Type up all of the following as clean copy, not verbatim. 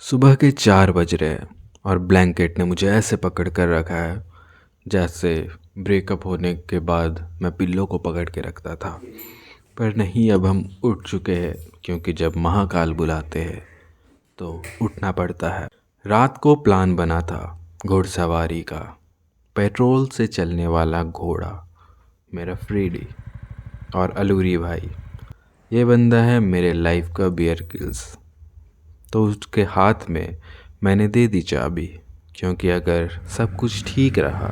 सुबह के 4 बज रहे हैं और ब्लैंकेट ने मुझे ऐसे पकड़ कर रखा है जैसे ब्रेकअप होने के बाद मैं पिल्लों को पकड़ के रखता था। पर नहीं, अब हम उठ चुके हैं क्योंकि जब महाकाल बुलाते हैं तो उठना पड़ता है। रात को प्लान बना था घुड़सवारी का, पेट्रोल से चलने वाला घोड़ा, मेरा फ्रीडी और अलूरी भाई। ये बंदा है मेरे लाइफ का बियर गिल्स। तो उसके हाथ में मैंने दे दी चाबी, क्योंकि अगर सब कुछ ठीक रहा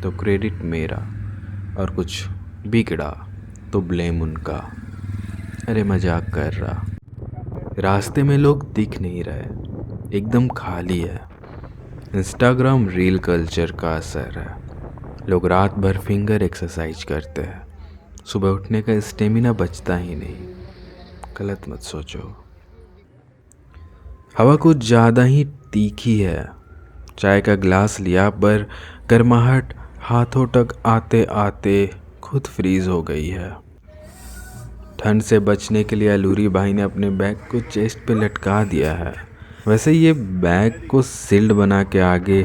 तो क्रेडिट मेरा और कुछ बिगड़ा तो ब्लेम उनका। अरे मजाक कर रहा। रास्ते में लोग दिख नहीं रहे, एकदम खाली है। इंस्टाग्राम रील कल्चर का असर है। लोग रात भर फिंगर एक्सरसाइज करते हैं, सुबह उठने का स्टेमिना बचता ही नहीं। गलत मत सोचो। हवा कुछ ज़्यादा ही तीखी है। चाय का ग्लास लिया पर गर्माहट हाथों तक आते आते खुद फ्रीज हो गई है। ठंड से बचने के लिए अलूरी भाई ने अपने बैग को चेस्ट पे लटका दिया है। वैसे ये बैग को सिल्ड बना के आगे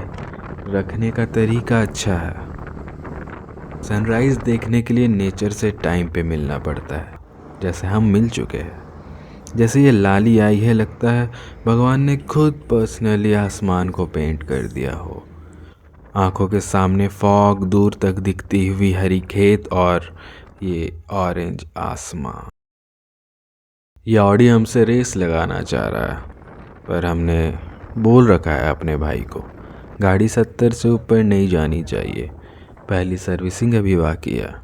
रखने का तरीका अच्छा है। सनराइज़ देखने के लिए नेचर से टाइम पे मिलना पड़ता है, जैसे हम मिल चुके हैं। जैसे ये लाली आई है, लगता है भगवान ने खुद पर्सनली आसमान को पेंट कर दिया हो। आंखों के सामने फॉग, दूर तक दिखती हुई हरी खेत और ये ऑरेंज आसमां। ये ऑडी हमसे रेस लगाना चाह रहा है, पर हमने बोल रखा है अपने भाई को गाड़ी 70 से ऊपर नहीं जानी चाहिए। पहली सर्विसिंग अभी बाकी है।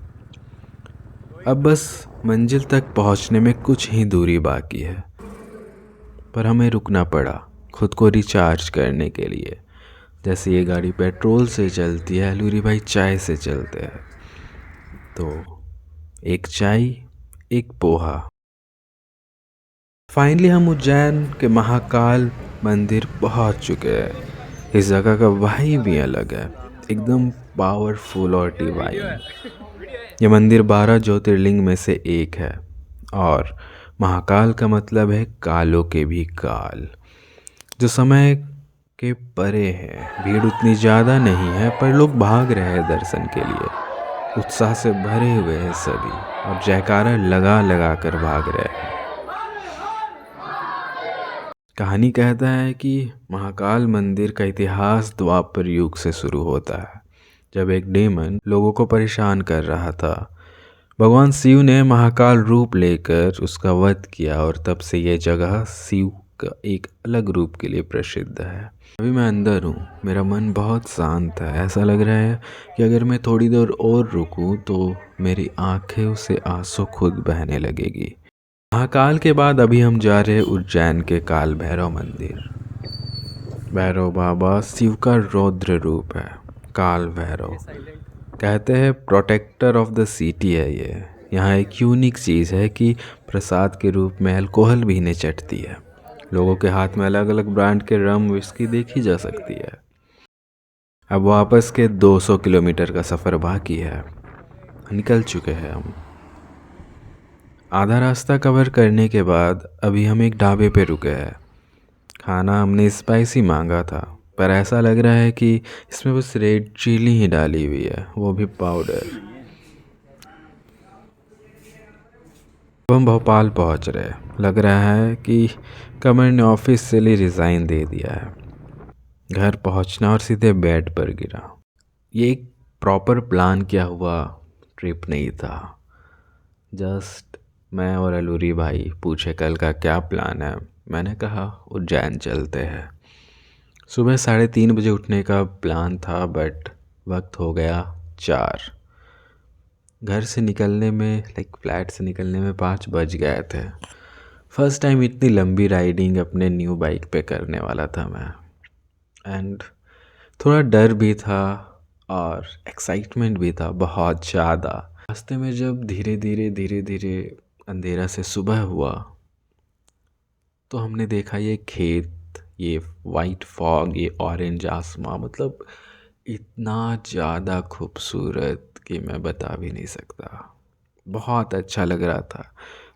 अब बस मंजिल तक पहुंचने में कुछ ही दूरी बाकी है, पर हमें रुकना पड़ा खुद को रिचार्ज करने के लिए। जैसे ये गाड़ी पेट्रोल से चलती है, अलूरी भाई चाय से चलते हैं। तो एक चाय, एक पोहा। फाइनली हम उज्जैन के महाकाल मंदिर पहुंच चुके हैं। इस जगह का वाइब भी अलग है, एकदम पावरफुल और डिवाइन। ये मंदिर 12 ज्योतिर्लिंग में से एक है और महाकाल का मतलब है कालों के भी काल, जो समय के परे है। भीड़ उतनी ज़्यादा नहीं है, पर लोग भाग रहे हैं दर्शन के लिए। उत्साह से भरे हुए हैं सभी और जयकारा लगा लगा कर भाग रहे हैं। कहानी कहता है कि महाकाल मंदिर का इतिहास द्वापर युग से शुरू होता है, जब एक डेमन लोगों को परेशान कर रहा था। भगवान शिव ने महाकाल रूप लेकर उसका वध किया और तब से यह जगह शिव का एक अलग रूप के लिए प्रसिद्ध है। अभी मैं अंदर हूँ, मेरा मन बहुत शांत है। ऐसा लग रहा है कि अगर मैं थोड़ी देर और रुकूं तो मेरी आंखें से आंसू खुद बहने लगेगी। महाकाल के बाद अभी हम जा रहे हैं उज्जैन के काल भैरव मंदिर। भैरव बाबा शिव का रौद्र रूप है। काल भैरव कहते हैं प्रोटेक्टर ऑफ द सिटी है ये। यहाँ एक यूनिक चीज़ है कि प्रसाद के रूप में अल्कोहल भी इन्हें चटती है। लोगों के हाथ में अलग अलग ब्रांड के रम विस्की देखी जा सकती है। अब वापस के 200 किलोमीटर का सफ़र बाकी है। निकल चुके हैं हम। आधा रास्ता कवर करने के बाद अभी हम एक ढाबे पे रुके हैं। खाना हमने स्पाइसी मांगा था, पर ऐसा लग रहा है कि इसमें बस रेड चिली ही डाली हुई है, वो भी पाउडर। अब हम भोपाल पहुंच रहे। लग रहा है कि कमर ने ऑफिस से लिए रिज़ाइन दे दिया है। घर पहुंचना और सीधे बेड पर गिरा। ये एक प्रॉपर प्लान किया हुआ ट्रिप नहीं था। जस्ट मैं और अलूरी भाई पूछे कल का क्या प्लान है। मैंने कहा उज्जैन चलते हैं। सुबह 3:30 बजे उठने का प्लान था, बट वक्त हो गया 4। घर से निकलने में फ्लैट से निकलने में 5 बज गए थे। फर्स्ट टाइम इतनी लंबी राइडिंग अपने न्यू बाइक पे करने वाला था मैं। एंड थोड़ा डर भी था और एक्साइटमेंट भी था बहुत ज़्यादा। रास्ते में जब धीरे धीरे अंधेरा से सुबह हुआ तो हमने देखा ये खेत, ये वाइट फॉग, ये ऑरेंज आसमां, मतलब इतना ज़्यादा खूबसूरत कि मैं बता भी नहीं सकता। बहुत अच्छा लग रहा था।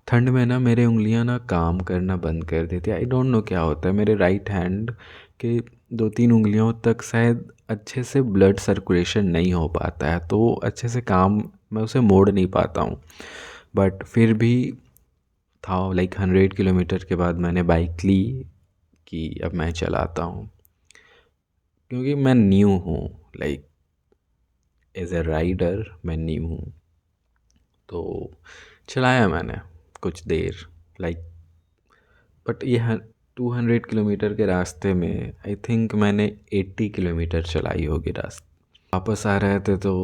ठंड में ना मेरी उंगलियां ना काम करना बंद कर देती है। आई डोंट नो क्या होता है, मेरे राइट हैंड के 2-3 उंगलियों तक शायद अच्छे से ब्लड सर्कुलेशन नहीं हो पाता है, तो अच्छे से काम मैं उसे मोड़ नहीं पाता हूँ। बट फिर भी था, लाइक 100 किलोमीटर के बाद मैंने बाइक ली कि अब मैं चलाता हूँ, क्योंकि मैं न्यू हूँ, लाइक एज ए राइडर मैं न्यू हूँ। तो चलाया मैंने कुछ देर, लाइक बट ये 200 किलोमीटर के रास्ते में आई थिंक मैंने 80 किलोमीटर चलाई होगी रास्ते। वापस आ रहे थे तो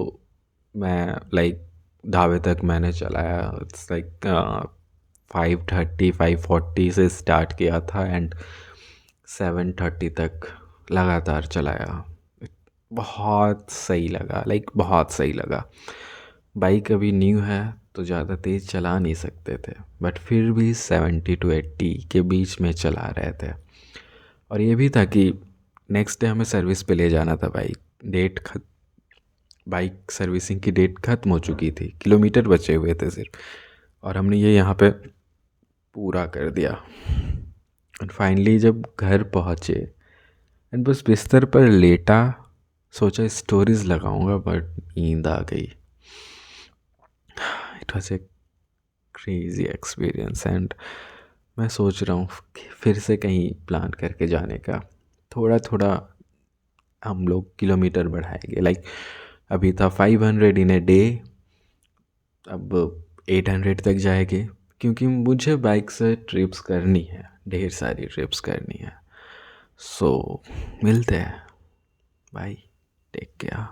मैं लाइक ढाबे तक मैंने चलाया। इट्स लाइक 5:30 5:40 से स्टार्ट किया था एंड 7:30 तक लगातार चलाया। बहुत सही लगा, लाइक बहुत सही लगा। बाइक अभी न्यू है तो ज़्यादा तेज़ चला नहीं सकते थे, बट फिर भी 70 to 80 के बीच में चला रहे थे। और ये भी था कि नेक्स्ट डे हमें सर्विस पे ले जाना था बाइक। बाइक सर्विसिंग की डेट ख़त्म हो चुकी थी, किलोमीटर बचे हुए थे सिर्फ, और हमने ये यहाँ पे पूरा कर दिया। एंड फाइनली जब घर पहुँचे एंड बस बिस्तर पर लेटा, सोचा स्टोरीज़ लगाऊंगा, बट नींद आ गई। It was a crazy experience and मैं सोच रहा हूँ कि फिर से कहीं प्लान करके जाने का। थोड़ा थोड़ा हम लोग किलोमीटर बढ़ाएंगे, लाइक अभी था 500 इन ए डे, अब 800 तक जाएंगे, क्योंकि मुझे बाइक से ट्रिप्स करनी है, ढेर सारी ट्रिप्स करनी है। सो मिलते हैं, बाय, टेक केयर।